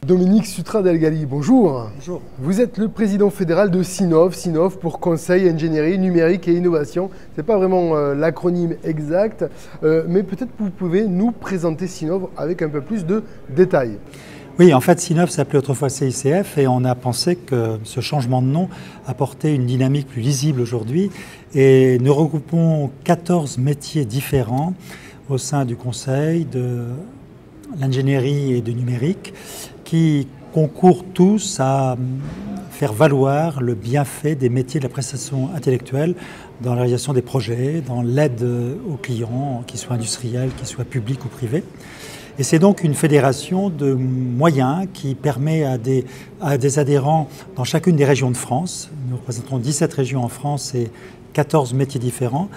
Dominique Sutra-Delgali, bonjour. Bonjour. Vous êtes le président fédéral de Sinov, Sinov pour Conseil, Ingénierie, Numérique et Innovation. Ce n'est pas vraiment l'acronyme exact, mais peut-être que vous pouvez nous présenter Sinov avec un peu plus de détails. Oui, en fait, Sinov s'appelait autrefois CICF et on a pensé que ce changement de nom apportait une dynamique plus lisible aujourd'hui. Et nous regroupons 14 métiers différents au sein du Conseil, de l'ingénierie et du numérique, qui concourent tous à faire valoir le bienfait des métiers de la prestation intellectuelle dans la réalisation des projets, dans l'aide aux clients, qu'ils soient industriels, qu'ils soient publics ou privés. Et c'est donc une fédération de moyens qui permet à des adhérents dans chacune des régions de France, nous représentons 17 régions en France et 14 métiers différents,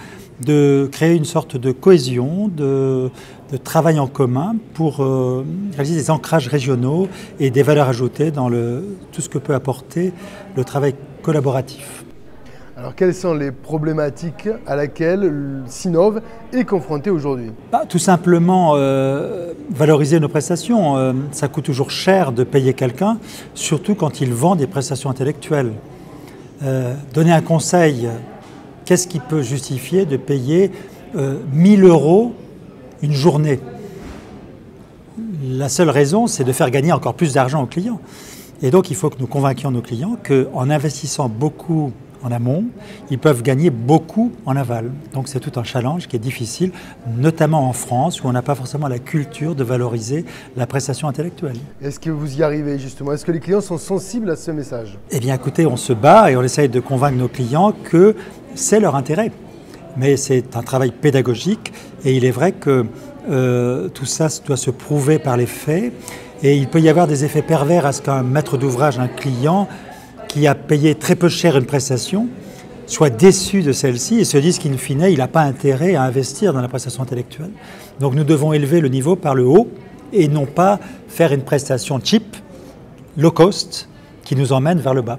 de créer une sorte de cohésion, de travail en commun pour réaliser des ancrages régionaux et des valeurs ajoutées dans tout ce que peut apporter le travail collaboratif. Alors, quelles sont les problématiques à laquelle Sinov est confronté aujourd'hui? Tout simplement, valoriser nos prestations. Ça coûte toujours cher de payer quelqu'un, surtout quand il vend des prestations intellectuelles. Donner un conseil, qu'est-ce qui peut justifier de payer 1000 € une journée? La seule raison, c'est de faire gagner encore plus d'argent aux clients. Et donc, il faut que nous convainquions nos clients qu'en investissant beaucoup en amont, ils peuvent gagner beaucoup en aval. Donc c'est tout un challenge qui est difficile, notamment en France, où on n'a pas forcément la culture de valoriser la prestation intellectuelle. Est-ce que vous y arrivez justement? Est-ce que les clients sont sensibles à ce message? Eh bien écoutez, on se bat et on essaye de convaincre nos clients que c'est leur intérêt. Mais c'est un travail pédagogique et il est vrai que tout ça doit se prouver par les faits. Et il peut y avoir des effets pervers à ce qu'un maître d'ouvrage, un client, qui a payé très peu cher une prestation, soit déçu de celle-ci et se dise qu'in fine, il n'a pas intérêt à investir dans la prestation intellectuelle. Donc nous devons élever le niveau par le haut et non pas faire une prestation cheap, low cost, qui nous emmène vers le bas.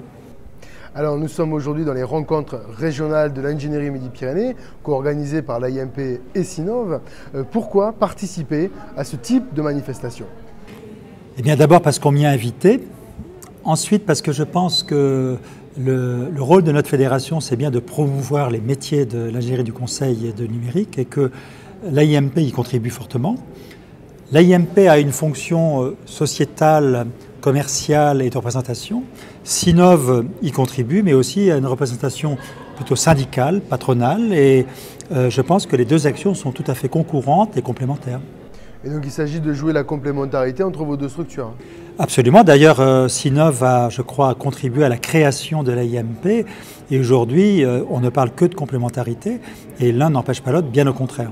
Alors nous sommes aujourd'hui dans les rencontres régionales de l'ingénierie Midi-Pyrénées, co-organisées par l'IMP et Sinov. Pourquoi participer à ce type de manifestation? Eh bien d'abord parce qu'on m'y a invité. Ensuite, parce que je pense que le rôle de notre fédération, c'est bien de promouvoir les métiers de l'ingénierie du conseil et de numérique et que l'IMP y contribue fortement. L'IMP a une fonction sociétale, commerciale et de représentation. Sinov y contribue, mais aussi à une représentation plutôt syndicale, patronale. Et je pense que les deux actions sont tout à fait concurrentes et complémentaires. Et donc il s'agit de jouer la complémentarité entre vos deux structures. Absolument. D'ailleurs, Sinov a, je crois, contribué à la création de l'IMP. Et aujourd'hui, on ne parle que de complémentarité. Et l'un n'empêche pas l'autre, bien au contraire.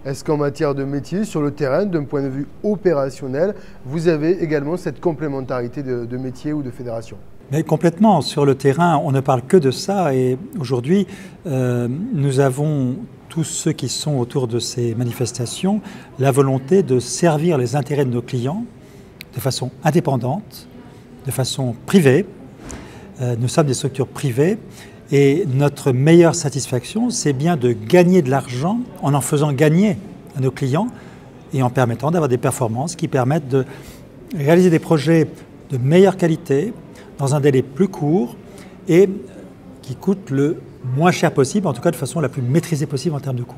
Est-ce qu'en matière de métier, sur le terrain, d'un point de vue opérationnel, vous avez également cette complémentarité de métier ou de fédération? Mais complètement. Sur le terrain, on ne parle que de ça. Et aujourd'hui, nous avons, tous ceux qui sont autour de ces manifestations, la volonté de servir les intérêts de nos clients de façon indépendante, de façon privée. Nous sommes des structures privées et notre meilleure satisfaction, c'est bien de gagner de l'argent en faisant gagner à nos clients et en permettant d'avoir des performances qui permettent de réaliser des projets de meilleure qualité dans un délai plus court et qui coûtent le moins cher possible, en tout cas de façon la plus maîtrisée possible en termes de coûts.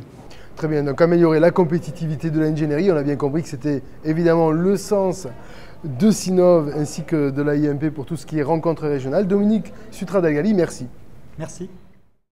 Très bien, donc améliorer la compétitivité de l'ingénierie, on a bien compris que c'était évidemment le sens de Sinov ainsi que de l'IMP pour tout ce qui est rencontre régionale. Dominique Sutra-Delgali, merci. Merci.